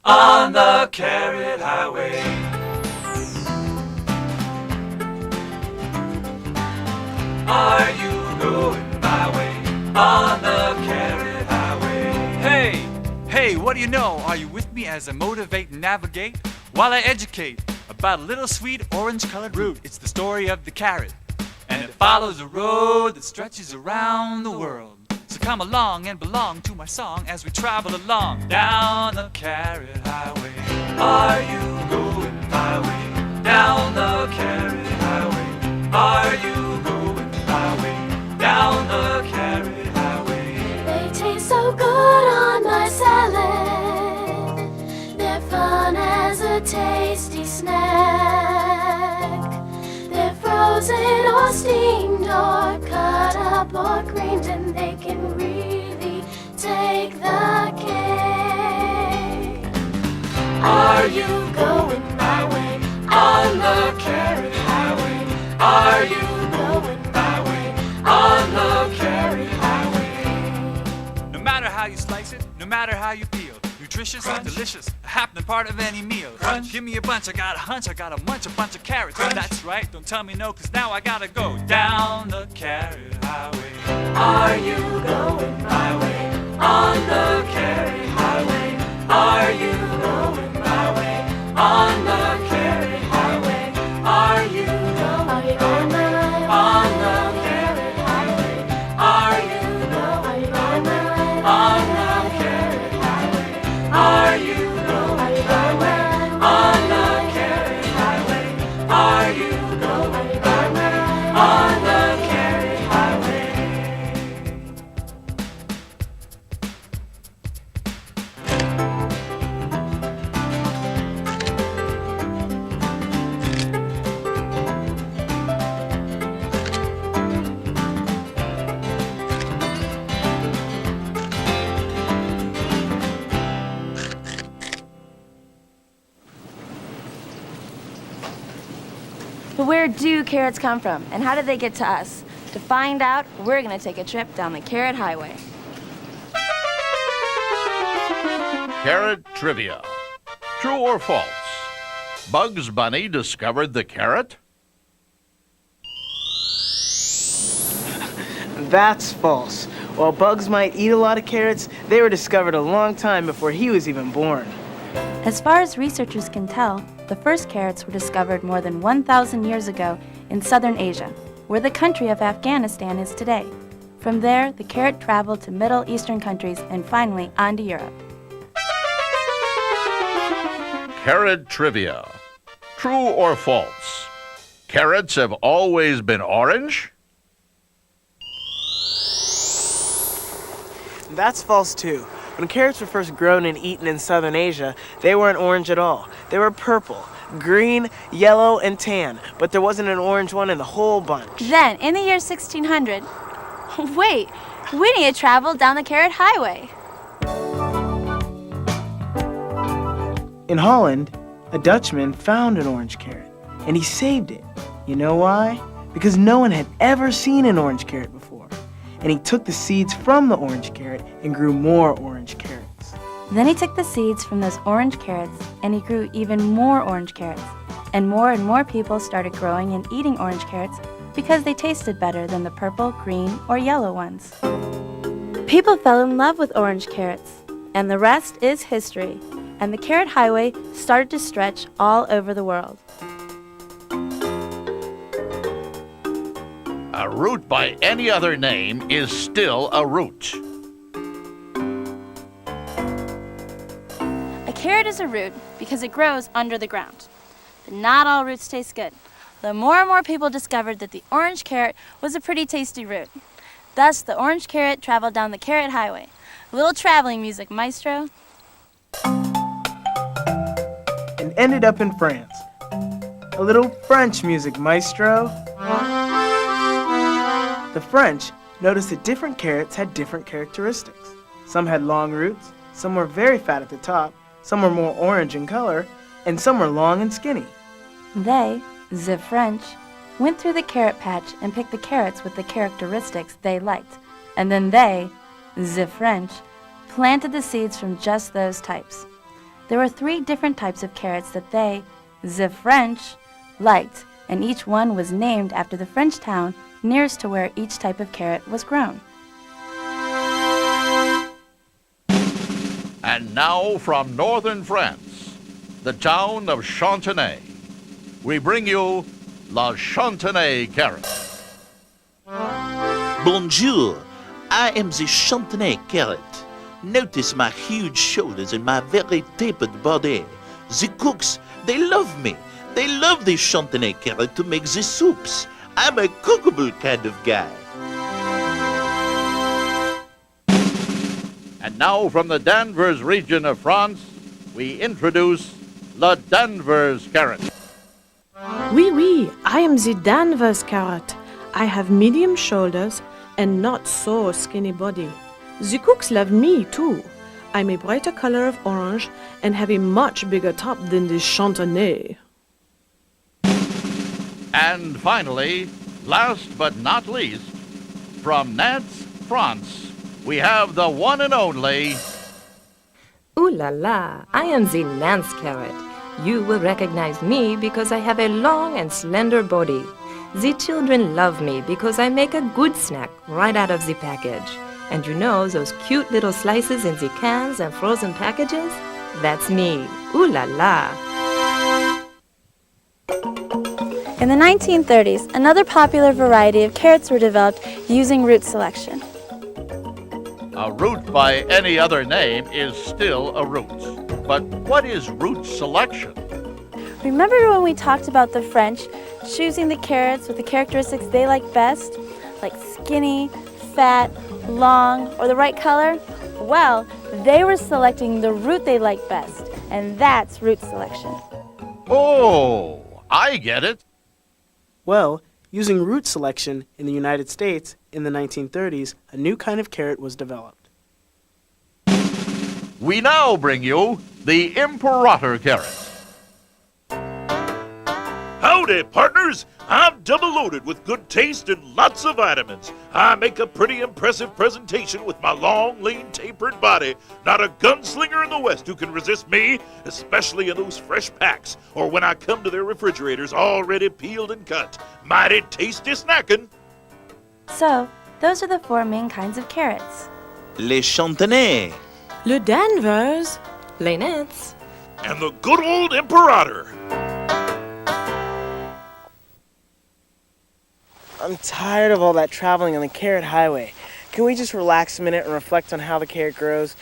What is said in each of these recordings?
on the Carrot Highway. Are you going my way on the Carrot Highway? Hey, what do you know? Are you with me as I motivate and navigate while I educate about a little sweet orange-colored root? It's the story of the carrot, and it follows a road that stretches around the world. So come along and belong to my song as we travel along down the Carrot Highway. Are you going my way down the Carrot Highway? Are you going my way down the Carrot Highway? They taste so good on my salad. They're fun as a tasty snack. They're frozen or steamed or cut up or creamed, and they can really take the cake. Are you going my way on the Carrot Highway? Are you going my way on the Carrot Highway? No matter how you slice it, no matter how you peel, nutritious, Crunch. delicious, a happening part of any meal. Crunch. Give me a bunch, I got a hunch, I got a bunch of carrots. Crunch. That's right, don't tell me no, cause now I gotta go down the Carrot Highway. Are you going my way on the Carrot Highway? Are you going my way on the Carrot Highway? Are you going my way on the Carrot Highway? Are you going my way on the Carrot Highway? Are you going my way on the Carrot Highway? Are you going my way on the Carrot Highway? But where do carrots come from, and how did they get to us? To find out, we're gonna take a trip down the Carrot Highway. Carrot trivia. True or false? Bugs Bunny discovered the carrot? That's false. While bugs might eat a lot of carrots, they were discovered a long time before he was even born. As far as researchers can tell, the first carrots were discovered more than 1,000 years ago in southern Asia, where the country of Afghanistan is today. From there, the carrot traveled to Middle Eastern countries and finally on to Europe. Carrot trivia. True or false? Carrots have always been orange? That's false too. When carrots were first grown and eaten in southern Asia, they weren't orange at all. They were purple, green, yellow, and tan, but there wasn't an orange one in the whole bunch. Then, in the year 1600, wait, we need to travel down the Carrot Highway. In Holland, a Dutchman found an orange carrot, and he saved it. You know why? Because no one had ever seen an orange carrot before. And he took the seeds from the orange carrot and grew more orange carrots. Then he took the seeds from those orange carrots and he grew even more orange carrots. And more people started growing and eating orange carrots because they tasted better than the purple, green, or yellow ones. People fell in love with orange carrots, and the rest is history. And the Carrot Highway started to stretch all over the world. A root by any other name is still a root. A carrot is a root because it grows under the ground. But not all roots taste good. The more and more people discovered that the orange carrot was a pretty tasty root. Thus, the orange carrot traveled down the Carrot Highway. A little traveling music, maestro. And ended up in France. A little French music, maestro. The French noticed that different carrots had different characteristics. Some had long roots, some were very fat at the top, some were more orange in color, and some were long and skinny. They, the French, went through the carrot patch and picked the carrots with the characteristics they liked. And then they, the French, planted the seeds from just those types. there were 3 different types of carrots that they, the French, liked, and each one was named after the French town nearest to where each type of carrot was grown. And now from northern France, the town of Chantenay, we bring you La Chantenay carrot. Bonjour, I am the Chantenay carrot. Notice my huge shoulders and my very tapered body. The cooks, they love me. They love the Chantenay carrot to make the soups. I'm a cookable kind of guy. And now from the Danvers region of France, we introduce La Danvers carrot. Oui, I am the Danvers carrot. I have medium shoulders and not so skinny body. The cooks love me too. I'm a brighter color of orange and have a much bigger top than the Chantenay. And finally, last but not least, from Nantes, France, we have the one and only... Ooh la la, I am the Nance carrot. You will recognize me because I have a long and slender body. The children love me because I make a good snack right out of the package. And you know those cute little slices in the cans and frozen packages? That's me. Ooh la la. In the 1930s, another popular variety of carrots were developed using root selection. A root by any other name is still a root. But what is root selection? Remember when we talked about the French choosing the carrots with the characteristics they like best, like skinny, fat, long, or the right color? Well, they were selecting the root they like best, and that's root selection. Oh, I get it. Well, using root selection in the United States in the 1930s, a new kind of carrot was developed. We now bring you the Imperator carrot. Howdy, partners! I'm double loaded with good taste and lots of vitamins. I make a pretty impressive presentation with my long, lean, tapered body. Not a gunslinger in the West who can resist me, especially in those fresh packs or when I come to their refrigerators already peeled and cut. Mighty tasty snacking. So, those are the 4 main kinds of carrots. Les Chantenay. Le Danvers. Les Nance. And the good old Imperator. I'm tired of all that traveling on the carrot highway. Can we just relax a minute and reflect on how the carrot grows?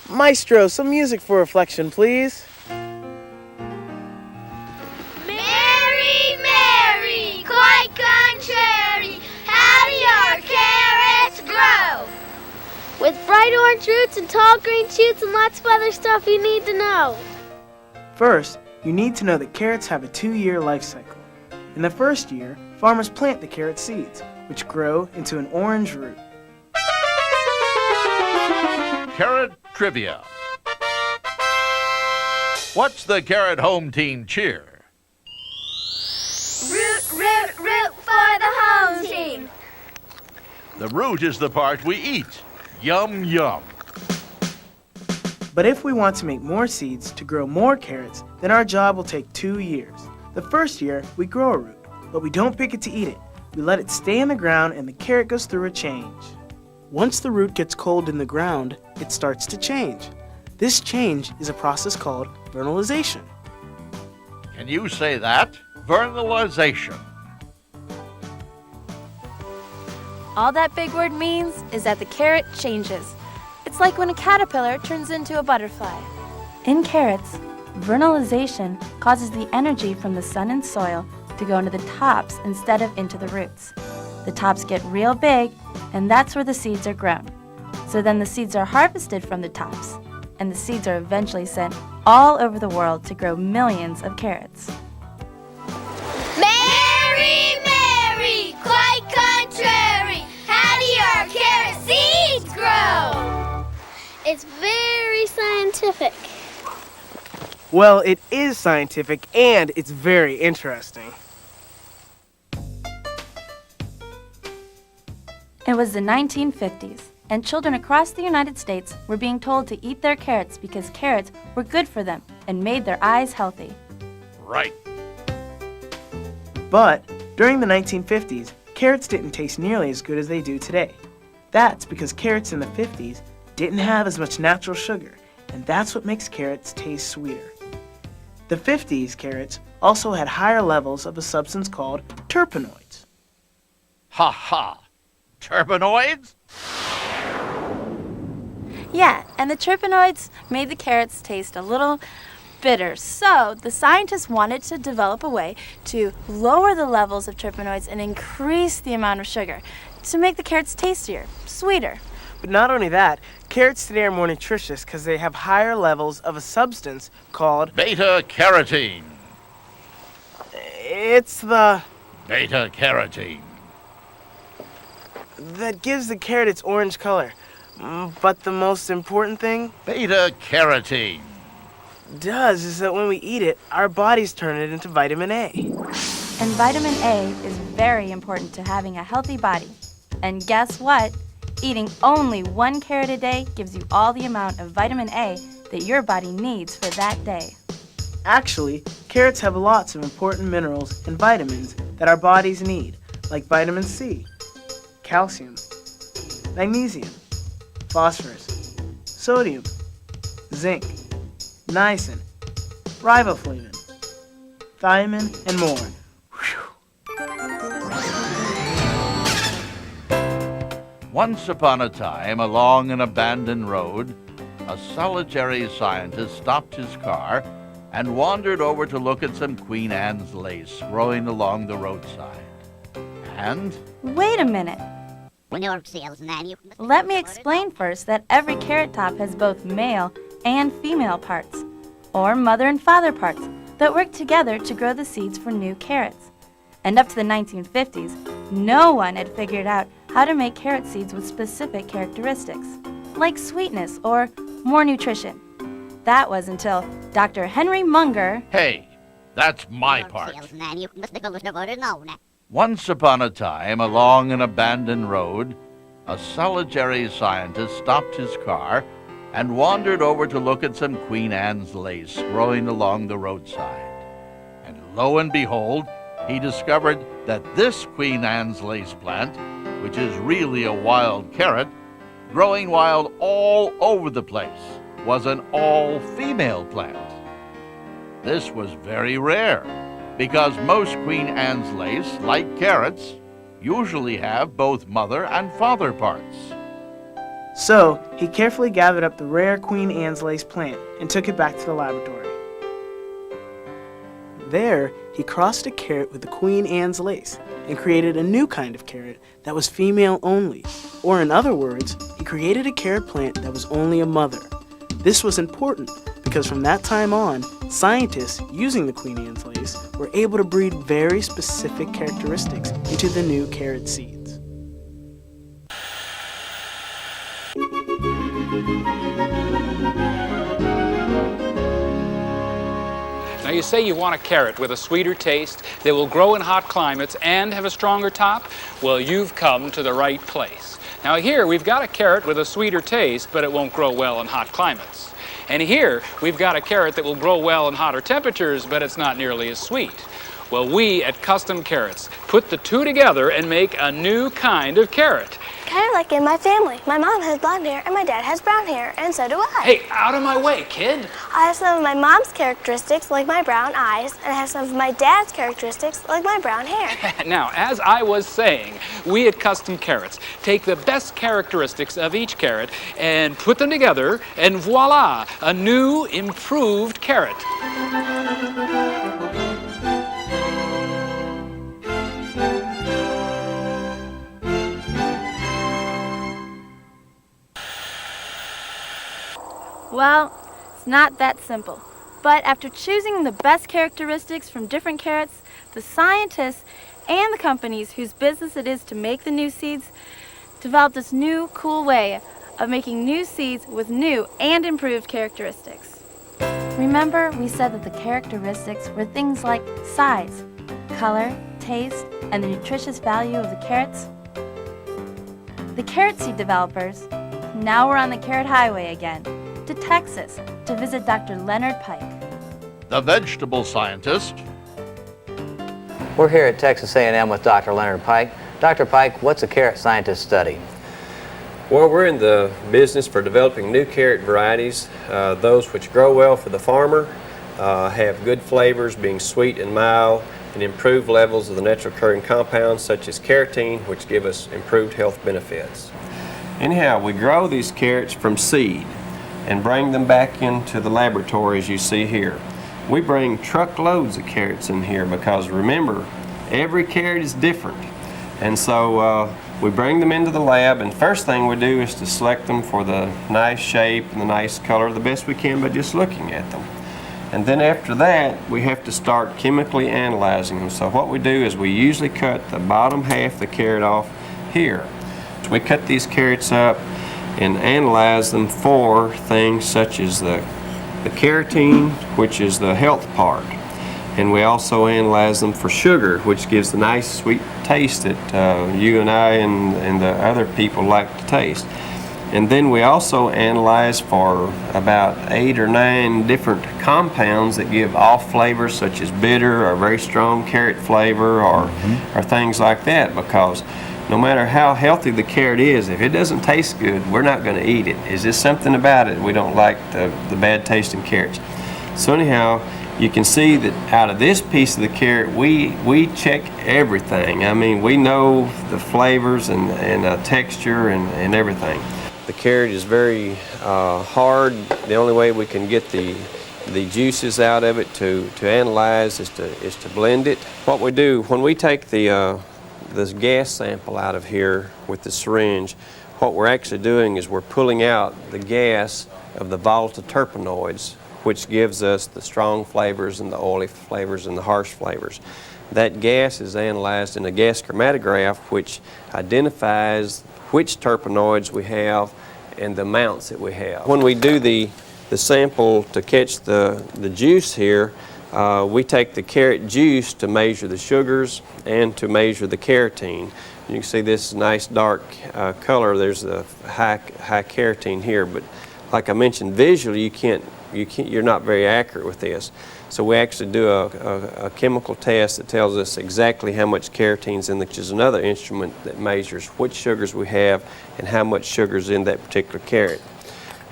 Maestro, some music for reflection, please. Mary, Mary, quite contrary, how do your carrots grow? With bright orange roots and tall green shoots and lots of other stuff you need to know. First, you need to know that carrots have a 2-year life cycle. In the first year, farmers plant the carrot seeds, which grow into an orange root. Carrot trivia. What's the carrot home team cheer? Root, root, root for the home team. The root is the part we eat. Yum, yum. But if we want to make more seeds to grow more carrots, then our job will take 2 years. The first year, we grow a root, but we don't pick it to eat it. We let it stay in the ground and the carrot goes through a change. Once the root gets cold in the ground, it starts to change. This change is a process called vernalization. Can you say that? Vernalization. All that big word means is that the carrot changes. It's like when a caterpillar turns into a butterfly. In carrots, vernalization causes the energy from the sun and soil to go into the tops instead of into the roots. The tops get real big, and that's where the seeds are grown. So then the seeds are harvested from the tops, and the seeds are eventually sent all over the world to grow millions of carrots. Mary, Mary, quite contrary, how do your carrot seeds grow? It's very scientific. Well, it is scientific and it's very interesting. It was the 1950s, and children across the United States were being told to eat their carrots because carrots were good for them, and made their eyes healthy. Right. But during the 1950s, carrots didn't taste nearly as good as they do today. That's because carrots in the 50s didn't have as much natural sugar, and that's what makes carrots taste sweeter. The 50s carrots also had higher levels of a substance called terpenoids. Ha ha. Terpenoids? Yeah, and the terpenoids made the carrots taste a little bitter. So the scientists wanted to develop a way to lower the levels of terpenoids and increase the amount of sugar to make the carrots tastier, sweeter. But not only that, carrots today are more nutritious because they have higher levels of a substance called Beta-carotene. It's the Beta-carotene. that gives the carrot its orange color. But the most important thing Beta-carotene. does is that when we eat it, our bodies turn it into vitamin A. And vitamin A is very important to having a healthy body. And guess what? Eating only 1 carrot a day gives you all the amount of vitamin A that your body needs for that day. Actually, carrots have lots of important minerals and vitamins that our bodies need, like vitamin C, calcium, magnesium, phosphorus, sodium, zinc, niacin, riboflavin, thiamine, and more. Once upon a time, along an abandoned road, a solitary scientist stopped his car and wandered over to look at some Queen Anne's lace growing along the roadside. And Wait a minute. Let me explain first that every carrot top has both male and female parts, or mother and father parts, that work together to grow the seeds for new carrots. And up to the 1950s, no one had figured out how to make carrot seeds with specific characteristics, like sweetness or more nutrition. That was until Dr. Henry Munger. hey, that's my part. Once upon a time, along an abandoned road, a solitary scientist stopped his car and wandered over to look at some Queen Anne's lace growing along the roadside. And lo and behold, he discovered that this Queen Anne's lace plant, which is really a wild carrot, growing wild all over the place, was an all-female plant. This was very rare, because most Queen Anne's lace, like carrots, usually have both mother and father parts. So, he carefully gathered up the rare Queen Anne's lace plant and took it back to the laboratory. There, he crossed a carrot with the Queen Anne's lace and created a new kind of carrot that was female only. Or in other words, he created a carrot plant that was only a mother. This was important because from that time on, scientists using the Queen Anne's lace were able to breed very specific characteristics into the new carrot seeds. Now you say you want a carrot with a sweeter taste that will grow in hot climates and have a stronger top? Well, you've come to the right place. Now here we've got a carrot with a sweeter taste, but it won't grow well in hot climates. And here we've got a carrot that will grow well in hotter temperatures, but it's not nearly as sweet. Well, we at Custom Carrots put the two together and make a new kind of carrot. Kind of like in my family. My mom has blonde hair and my dad has brown hair, and so do I. Hey, out of my way, kid. I have some of my mom's characteristics, like my brown eyes, and I have some of my dad's characteristics, like my brown hair. Now, as I was saying, we at Custom Carrots take the best characteristics of each carrot and put them together, and voila, a new, improved carrot. Well, it's not that simple. But after choosing the best characteristics from different carrots, the scientists and the companies whose business it is to make the new seeds developed this new, cool way of making new seeds with new and improved characteristics. Remember, we said that the characteristics were things like size, color, taste, and the nutritious value of the carrots? The carrot seed developers, now we're on the Carrot Highway again, to Texas to visit Dr. Leonard Pike. the vegetable scientist. We're here at Texas A&M with Dr. Leonard Pike. Dr. Pike, what's a carrot scientist study? Well, we're in the business for developing new carrot varieties, those which grow well for the farmer, have good flavors, being sweet and mild, and improved levels of the natural occurring compounds such as carotene, which give us improved health benefits. Anyhow, we grow these carrots from seed and bring them back into the laboratory as you see here. We bring truckloads of carrots in here because remember, every carrot is different. And so we bring them into the lab, and first thing we do is to select them for the nice shape and the nice color the best we can by just looking at them. And then after that, we have to start chemically analyzing them. So what we do is we usually cut the bottom half of the carrot off here. So we cut these carrots up and analyze them for things such as the carotene, which is the health part. And we also analyze them for sugar, which gives the nice sweet taste that you and I and the other people like to taste. And then we also analyze for about 8 or 9 different compounds that give off flavors such as bitter or very strong carrot flavor or things like that, because no matter how healthy the carrot is, if it doesn't taste good, we're not going to eat it. It's just something about it. We don't like the bad tasting carrots. So anyhow, you can see that out of this piece of the carrot, we check everything. I mean, we know the flavors and texture and everything. The carrot is very hard. The only way we can get the juices out of it to analyze is to blend it. What we do when we take this gas sample out of here with the syringe, what we're actually doing is we're pulling out the gas of the volatile terpenoids, which gives us the strong flavors and the oily flavors and the harsh flavors. That gas is analyzed in a gas chromatograph, which identifies which terpenoids we have and the amounts that we have. When we do the sample to catch the juice here, we take the carrot juice to measure the sugars and to measure the carotene. You can see this nice dark color. There's a high carotene here, but like I mentioned, visually you're not very accurate with this. So we actually do a chemical test that tells us exactly how much carotene is in, which is another instrument that measures which sugars we have and how much sugar is in that particular carrot.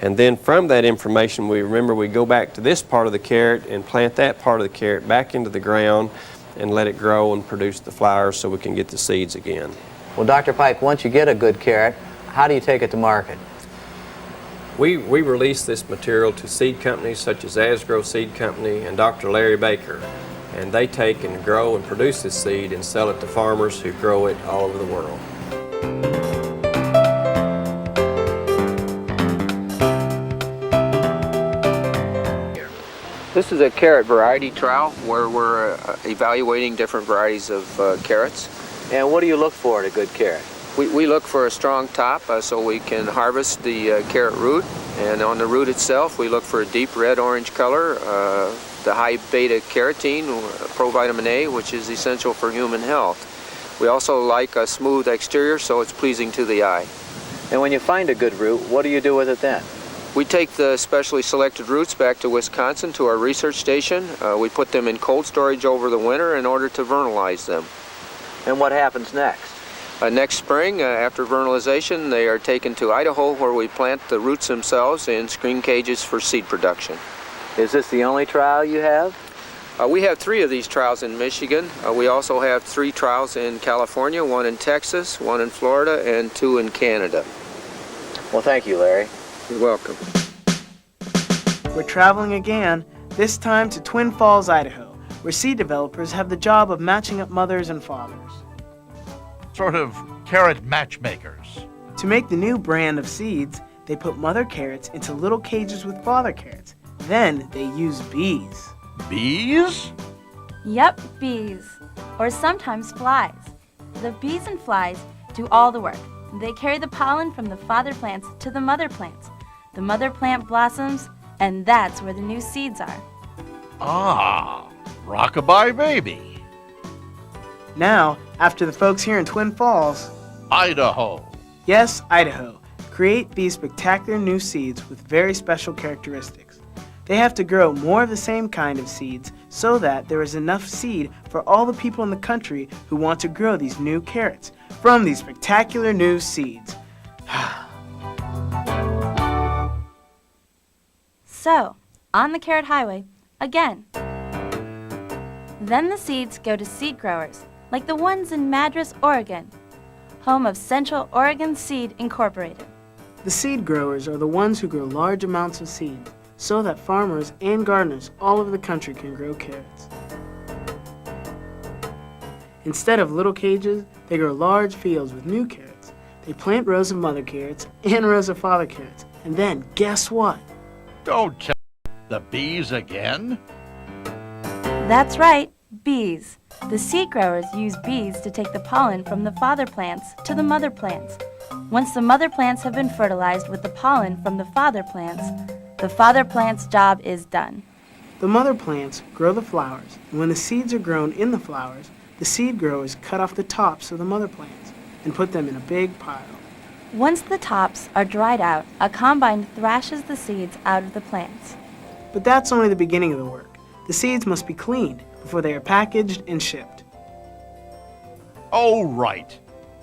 And then from that information, we go back to this part of the carrot and plant that part of the carrot back into the ground and let it grow and produce the flowers so we can get the seeds again. Well, Dr. Pike, once you get a good carrot, how do you take it to market? We release this material to seed companies such as Asgrow Seed Company and Dr. Larry Baker, and they take and grow and produce this seed and sell it to farmers who grow it all over the world. This is a carrot variety trial where we're evaluating different varieties of carrots. And what do you look for in a good carrot? We look for a strong top so we can harvest the carrot root, and on the root itself we look for a deep red-orange color, the high beta carotene, provitamin A, which is essential for human health. We also like a smooth exterior so it's pleasing to the eye. And when you find a good root, what do you do with it then? We take the specially selected roots back to Wisconsin to our research station. We put them in cold storage over the winter in order to vernalize them. And what happens next? Next spring, after vernalization, they are taken to Idaho where we plant the roots themselves in screen cages for seed production. Is this the only trial you have? We have 3 of these trials in Michigan. We also have 3 trials in California, 1 in Texas, 1 in Florida, and 2 in Canada. Well, thank you, Larry. You're welcome. We're traveling again, this time to Twin Falls, Idaho, where seed developers have the job of matching up mothers and fathers. Sort of carrot matchmakers. To make the new brand of seeds, they put mother carrots into little cages with father carrots. Then they use bees. Bees? Yep, bees. Or sometimes flies. The bees and flies do all the work. They carry the pollen from the father plants to the mother plants. The mother plant blossoms, and that's where the new seeds are. Ah, rockabye baby. Now, after the folks here in Twin Falls, Idaho. Yes, Idaho, create these spectacular new seeds with very special characteristics. They have to grow more of the same kind of seeds so that there is enough seed for all the people in the country who want to grow these new carrots from these spectacular new seeds. So, on the carrot highway, again. Then the seeds go to seed growers, like the ones in Madras, Oregon, home of Central Oregon Seed Incorporated. The seed growers are the ones who grow large amounts of seeds so that farmers and gardeners all over the country can grow carrots. Instead of little cages, they grow large fields with new carrots. They plant rows of mother carrots and rows of father carrots. And then, guess what? Don't tell the bees again. That's right, bees. The seed growers use bees to take the pollen from the father plants to the mother plants. Once the mother plants have been fertilized with the pollen from the father plant's job is done. The mother plants grow the flowers, and when the seeds are grown in the flowers, the seed growers cut off the tops of the mother plants and put them in a big pile. Once the tops are dried out, a combine thrashes the seeds out of the plants. But that's only the beginning of the work. The seeds must be cleaned before they are packaged and shipped. Oh, right.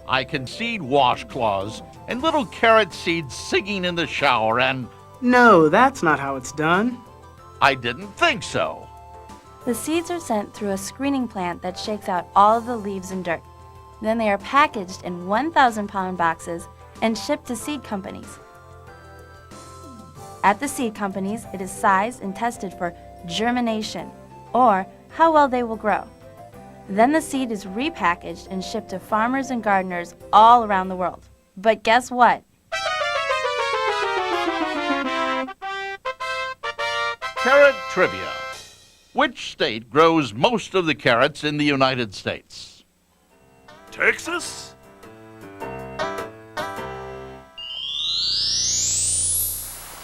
I can see washcloths and little carrot seeds singing in the shower and... No, that's not how it's done. I didn't think so. The seeds are sent through a screening plant that shakes out all of the leaves and dirt. Then they are packaged in 1,000-pound boxes and shipped to seed companies. At the seed companies, it is sized and tested for germination, or how well they will grow. Then the seed is repackaged and shipped to farmers and gardeners all around the world. But guess what? Carrot trivia. Which state grows most of the carrots in the United States? Texas?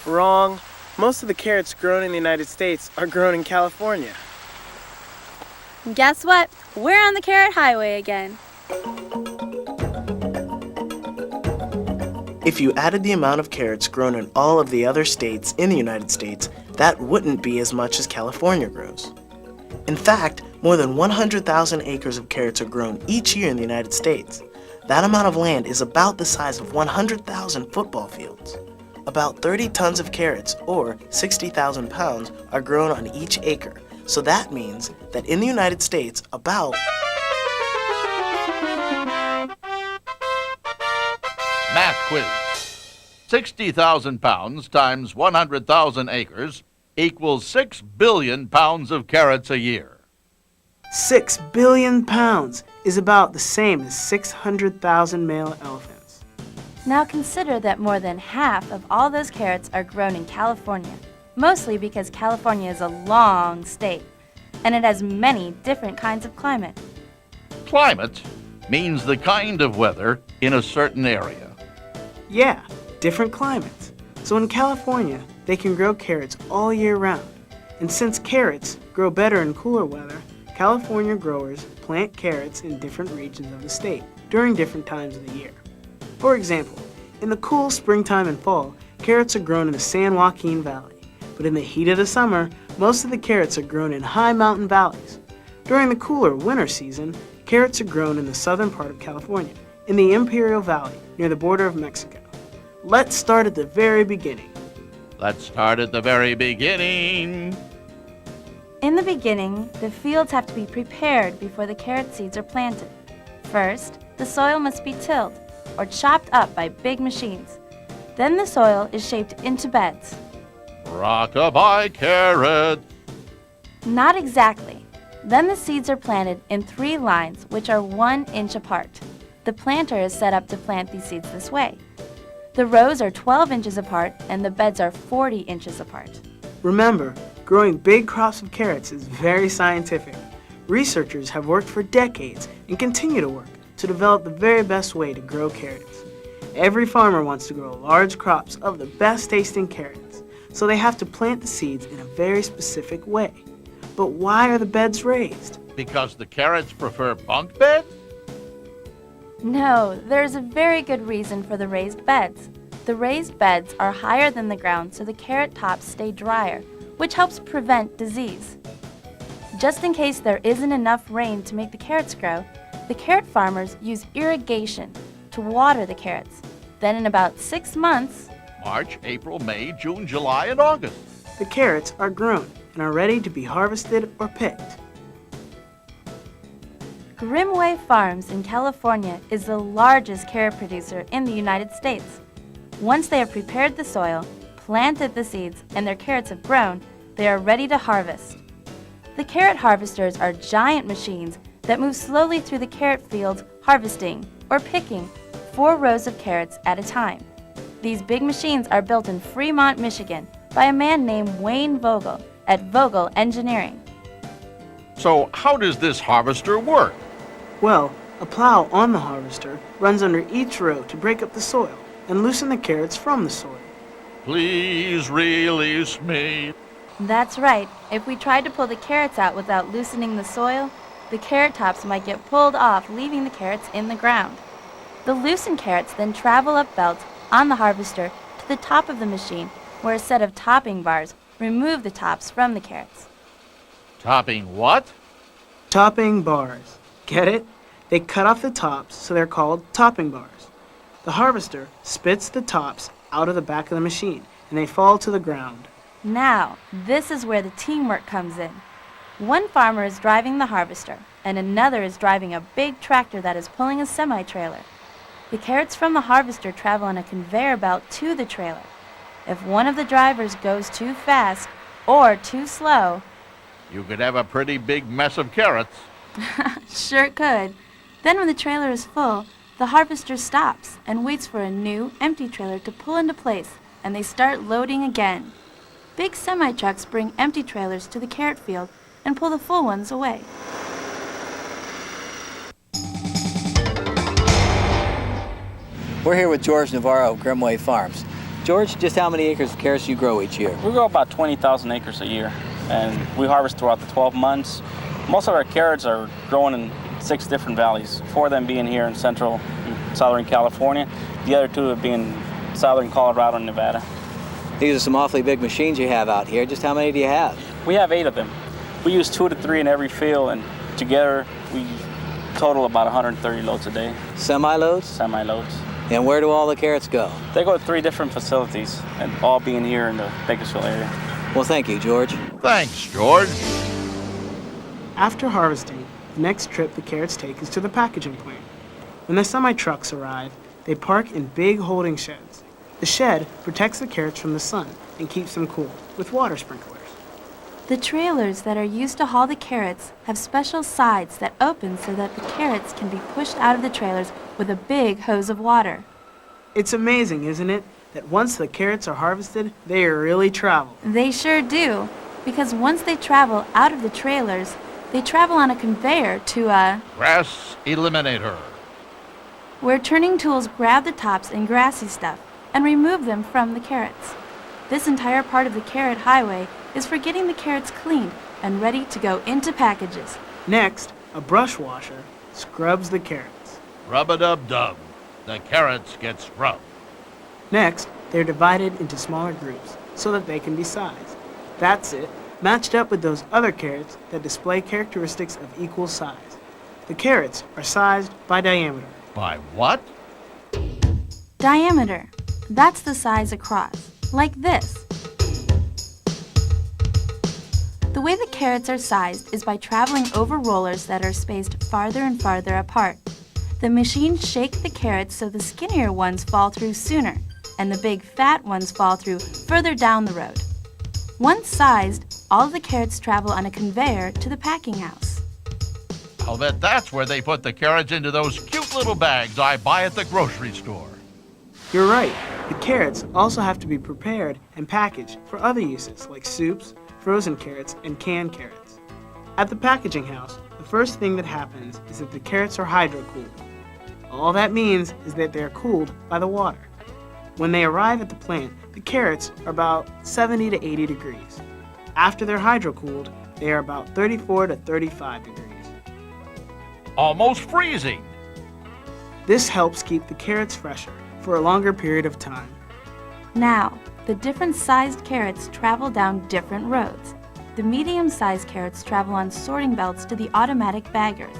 Wrong. Most of the carrots grown in the United States are grown in California. Guess what? We're on the carrot highway again. If you added the amount of carrots grown in all of the other states in the United States, that wouldn't be as much as California grows. In fact, more than 100,000 acres of carrots are grown each year in the United States. That amount of land is about the size of 100,000 football fields. About 30 tons of carrots, or 60,000 pounds, are grown on each acre. So that means that in the United States, about... Math quiz. 60,000 pounds times 100,000 acres equals 6 billion pounds of carrots a year. 6 billion pounds is about the same as 600,000 male elephants. Now consider that more than half of all those carrots are grown in California, mostly because California is a long state, and it has many different kinds of climate. Climate means the kind of weather in a certain area. Yeah, different climates. So in California, they can grow carrots all year round. And since carrots grow better in cooler weather, California growers plant carrots in different regions of the state during different times of the year. For example, in the cool springtime and fall, carrots are grown in the San Joaquin Valley. But in the heat of the summer, most of the carrots are grown in high mountain valleys. During the cooler winter season, carrots are grown in the southern part of California, in the Imperial Valley, near the border of Mexico. Let's start at the very beginning. Let's start at the very beginning. In the beginning, the fields have to be prepared before the carrot seeds are planted. First, the soil must be tilled, or chopped up by big machines. Then the soil is shaped into beds. Rockabye carrot. Not exactly. Then the seeds are planted in 3 lines, which are 1 inch apart. The planter is set up to plant these seeds this way. The rows are 12 inches apart, and the beds are 40 inches apart. Remember, growing big crops of carrots is very scientific. Researchers have worked for decades and continue to work to develop the very best way to grow carrots. Every farmer wants to grow large crops of the best tasting carrots, so they have to plant the seeds in a very specific way. But why are the beds raised? Because the carrots prefer bunk bed? No, there is a very good reason for the raised beds. The raised beds are higher than the ground so the carrot tops stay drier, which helps prevent disease. Just in case there isn't enough rain to make the carrots grow, the carrot farmers use irrigation to water the carrots. Then in about 6 months, March, April, May, June, July, and August. The carrots are grown and are ready to be harvested or picked. Grimway Farms in California is the largest carrot producer in the United States. Once they have prepared the soil, planted the seeds, and their carrots have grown, they are ready to harvest. The carrot harvesters are giant machines that move slowly through the carrot fields, harvesting or picking 4 rows of carrots at a time. These big machines are built in Fremont, Michigan by a man named Wayne Vogel at Vogel Engineering. So how does this harvester work? Well, a plow on the harvester runs under each row to break up the soil and loosen the carrots from the soil. Please release me. That's right. If we tried to pull the carrots out without loosening the soil, the carrot tops might get pulled off, leaving the carrots in the ground. The loosened carrots then travel up belts on the harvester to the top of the machine, where a set of topping bars remove the tops from the carrots. Topping what? Topping bars. Get it? They cut off the tops, so they're called topping bars. The harvester spits the tops out of the back of the machine, and they fall to the ground. Now, this is where the teamwork comes in. One farmer is driving the harvester, and another is driving a big tractor that is pulling a semi-trailer. The carrots from the harvester travel on a conveyor belt to the trailer. If one of the drivers goes too fast or too slow, You could have a pretty big mess of carrots. sure it could. Then when the trailer is full, the harvester stops and waits for a new, empty trailer to pull into place, and they start loading again. Big semi-trucks bring empty trailers to the carrot field and pull the full ones away. We're here with George Navarro of Grimway Farms. George, just how many acres of carrots do you grow each year? We grow about 20,000 acres a year, and we harvest throughout the 12 months. Most of our carrots are grown in 6 different valleys, 4 of them being here in central and southern California, the other 2 being southern Colorado and Nevada. These are some awfully big machines you have out here. Just how many do you have? We have 8 of them. We use 2 to 3 in every field, and together we total about 130 loads a day. Semi-loads? Semi-loads. And where do all the carrots go? They go to 3 different facilities, and all being here in the Bakersfield area. Well, thank you, George. Thanks, George. After harvesting, the next trip the carrots take is to the packaging plant. When the semi-trucks arrive, they park in big holding sheds. The shed protects the carrots from the sun and keeps them cool with water sprinklers. The trailers that are used to haul the carrots have special sides that open so that the carrots can be pushed out of the trailers with a big hose of water. It's amazing, isn't it, that once the carrots are harvested, they really travel. They sure do, because once they travel out of the trailers, they travel on a conveyor to a Grass eliminator. where turning tools grab the tops and grassy stuff and remove them from the carrots. This entire part of the carrot highway is for getting the carrots cleaned and ready to go into packages. Next, a brush washer scrubs the carrots. Rub-a-dub-dub. The carrots get scrubbed. Next, they're divided into smaller groups so that they can be sized. That's it, matched up with those other carrots that display characteristics of equal size. The carrots are sized by diameter. By what? Diameter. That's the size across, like this. The way the carrots are sized is by traveling over rollers that are spaced farther and farther apart. The machines shake the carrots so the skinnier ones fall through sooner, and the big fat ones fall through further down the road. Once sized, all of the carrots travel on a conveyor to the packing house. I'll bet that's where they put the carrots into those cute little bags I buy at the grocery store. You're right. The carrots also have to be prepared and packaged for other uses like soups, frozen carrots, and canned carrots. At the packaging house, the first thing that happens is that the carrots are hydro-cooled. All that means is that they are cooled by the water. When they arrive at the plant, the carrots are about 70 to 80 degrees. After they're hydro-cooled, they are about 34 to 35 degrees. Almost freezing. This helps keep the carrots fresher for a longer period of time. Now, the different sized carrots travel down different roads. The medium-sized carrots travel on sorting belts to the automatic baggers.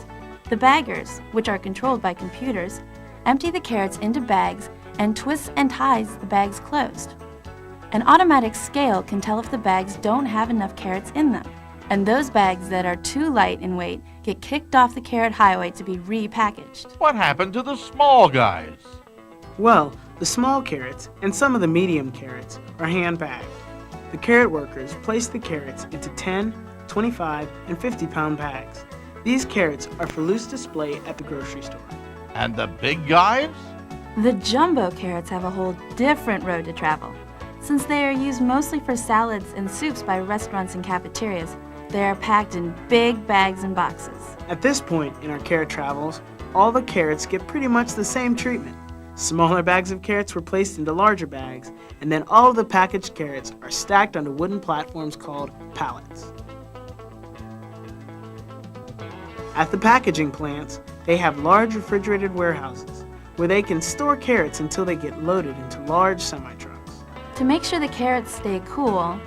The baggers, which are controlled by computers, empty the carrots into bags and twists and ties the bags closed. An automatic scale can tell if the bags don't have enough carrots in them, and those bags that are too light in weight get kicked off the carrot highway to be repackaged. What happened to the small guys? Well, the small carrots and some of the medium carrots are hand-bagged. The carrot workers place the carrots into 10, 25, and 50-pound bags. These carrots are for loose display at the grocery store. And the big guys? The jumbo carrots have a whole different road to travel. Since they are used mostly for salads and soups by restaurants and cafeterias, they are packed in big bags and boxes. At this point in our carrot travels, all the carrots get pretty much the same treatment. Smaller bags of carrots were placed into larger bags, and then all of the packaged carrots are stacked onto wooden platforms called pallets. At the packaging plants, they have large refrigerated warehouses where they can store carrots until they get loaded into large semi-trucks. To make sure the carrots stay cool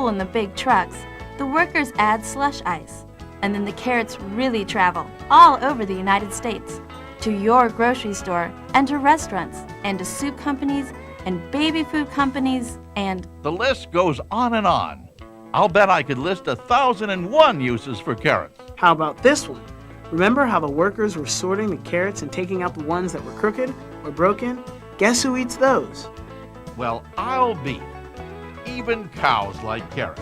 in the big trucks, the workers add slush ice. And then the carrots really travel all over the United States, to your grocery store, and to restaurants, and to soup companies, and baby food companies, and... The list goes on and on. I'll bet I could list 1,001 uses for carrots. How about this one? Remember how the workers were sorting the carrots and taking out the ones that were crooked or broken? Guess who eats those? Well, I'll be. Even cows like carrots.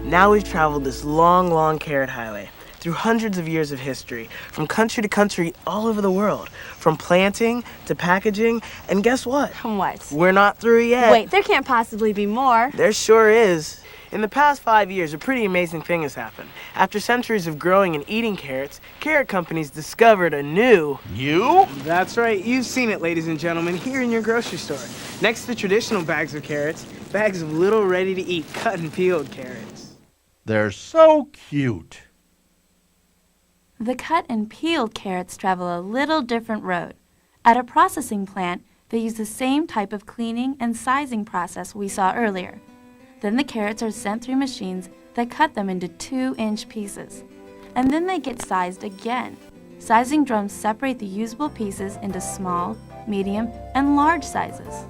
Now we've traveled this long carrot highway through hundreds of years of history, from country to country all over the world, from planting to packaging, and guess what? What? We're not through yet. Wait, there can't possibly be more. There sure is. In the past 5 years, a pretty amazing thing has happened. After centuries of growing and eating carrots, carrot companies discovered a new... New? That's right. You've seen it, ladies and gentlemen, here in your grocery store. Next to traditional bags of carrots, bags of little ready-to-eat cut and peeled carrots. They're so cute. The cut and peeled carrots travel a little different road. At a processing plant, they use the same type of cleaning and sizing process we saw earlier. Then the carrots are sent through machines that cut them into 2-inch pieces. And then they get sized again. Sizing drums separate the usable pieces into small, medium, and large sizes.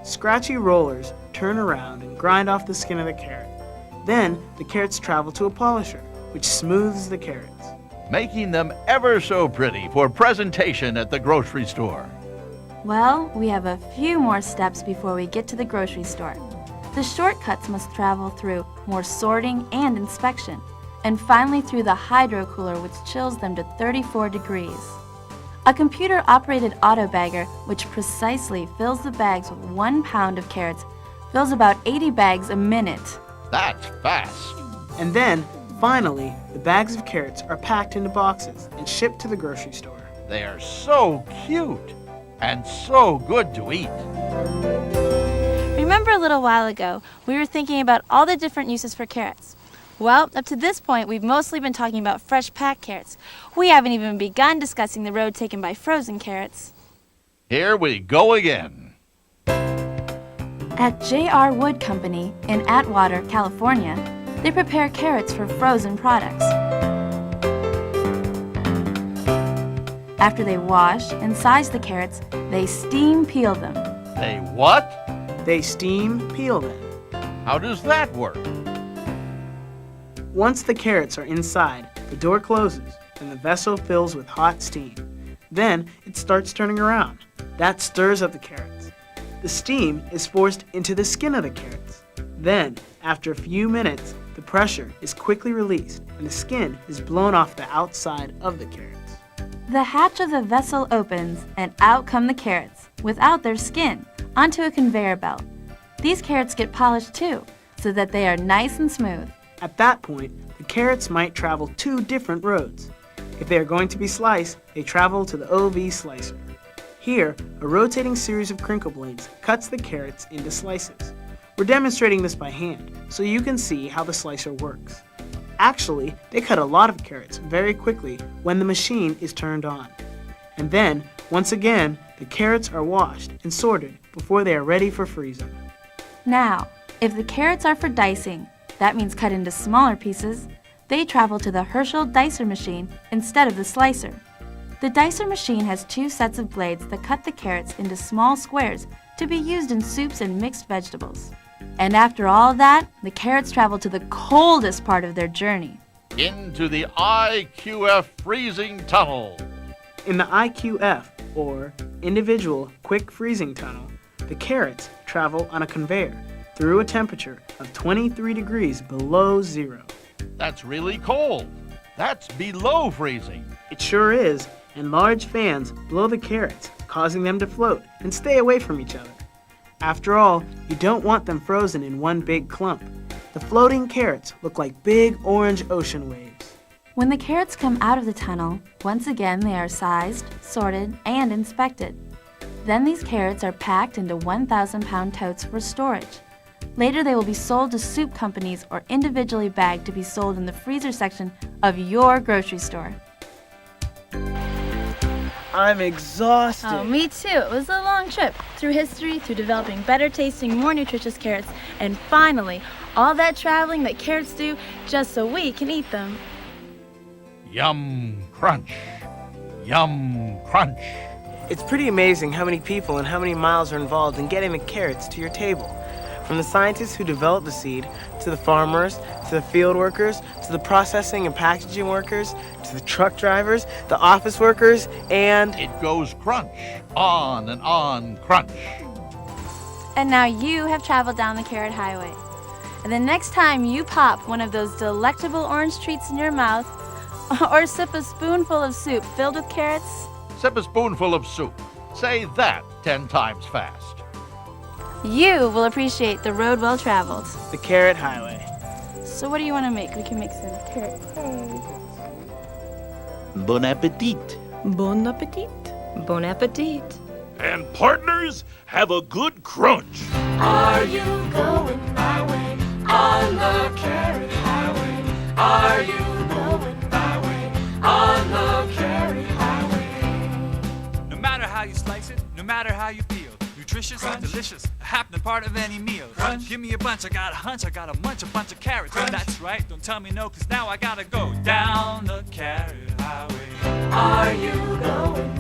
Scratchy rollers turn around and grind off the skin of the carrot. Then the carrots travel to a polisher, which smooths the carrots, making them ever so pretty for presentation at the grocery store. Well, we have a few more steps before we get to the grocery store. The shortcuts must travel through more sorting and inspection, and finally through the hydro cooler, which chills them to 34 degrees. A computer-operated auto bagger, which precisely fills the bags with 1 pound of carrots, fills about 80 bags a minute. That's fast. And then, finally, the bags of carrots are packed into boxes and shipped to the grocery store. They are so cute and so good to eat. Remember a little while ago, we were thinking about all the different uses for carrots. Well, up to this point, we've mostly been talking about fresh packed carrots. We haven't even begun discussing the road taken by frozen carrots. Here we go again. At J.R. Wood Company in Atwater, California, they prepare carrots for frozen products. After they wash and size the carrots, they steam peel them. They what? They steam peel them. How does that work? Once the carrots are inside, the door closes and the vessel fills with hot steam. Then it starts turning around. That stirs up the carrots. The steam is forced into the skin of the carrots. Then, after a few minutes, the pressure is quickly released and the skin is blown off the outside of the carrots. The hatch of the vessel opens and out come the carrots, without their skin, onto a conveyor belt. These carrots get polished too, so that they are nice and smooth. At that point, the carrots might travel 2 different roads. If they are going to be sliced, they travel to the OV slicer. Here, a rotating series of crinkle blades cuts the carrots into slices. We're demonstrating this by hand, so you can see how the slicer works. Actually, they cut a lot of carrots very quickly when the machine is turned on. And then, once again, the carrots are washed and sorted before they are ready for freezing. Now, if the carrots are for dicing, that means cut into smaller pieces, they travel to the Herschel dicer machine instead of the slicer. The dicer machine has 2 sets of blades that cut the carrots into small squares to be used in soups and mixed vegetables. And after all that, the carrots travel to the coldest part of their journey. Into the IQF freezing tunnel. In the IQF, or Individual Quick Freezing Tunnel, the carrots travel on a conveyor through a temperature of 23 degrees below zero. That's really cold. That's below freezing. It sure is, and large fans blow the carrots, causing them to float and stay away from each other. After all, you don't want them frozen in one big clump. The floating carrots look like big orange ocean waves. When the carrots come out of the tunnel, once again they are sized, sorted, and inspected. Then these carrots are packed into 1,000-pound totes for storage. Later they will be sold to soup companies or individually bagged to be sold in the freezer section of your grocery store. I'm exhausted. Oh, me too. It was a long trip through history, through developing better tasting, more nutritious carrots, and finally, all that traveling that carrots do just so we can eat them. Yum crunch. Yum crunch. It's pretty amazing how many people and how many miles are involved in getting the carrots to your table. From the scientists who developed the seed, to the farmers, to the field workers, to the processing and packaging workers, to the truck drivers, the office workers, and... It goes crunch, on crunch. And now you have traveled down the carrot highway. And the next time you pop one of those delectable orange treats in your mouth, or sip a spoonful of soup filled with carrots... Sip a spoonful of soup. Say that 10 times fast. You will appreciate the road well traveled. The carrot highway. So what do you want to make? We can make some carrot cake. Bon appetit. Bon appetit. Bon appetit. And partners, have a good crunch. Are you going my way on the carrot highway? Are you going my way on the carrot highway? No matter how you slice it, no matter how you feel, nutritious and delicious, a happening part of any meal. Give me a bunch, I got a hunch, I got a bunch of carrots. That's right, don't tell me no, cause now I gotta go down the carrot highway. Are you going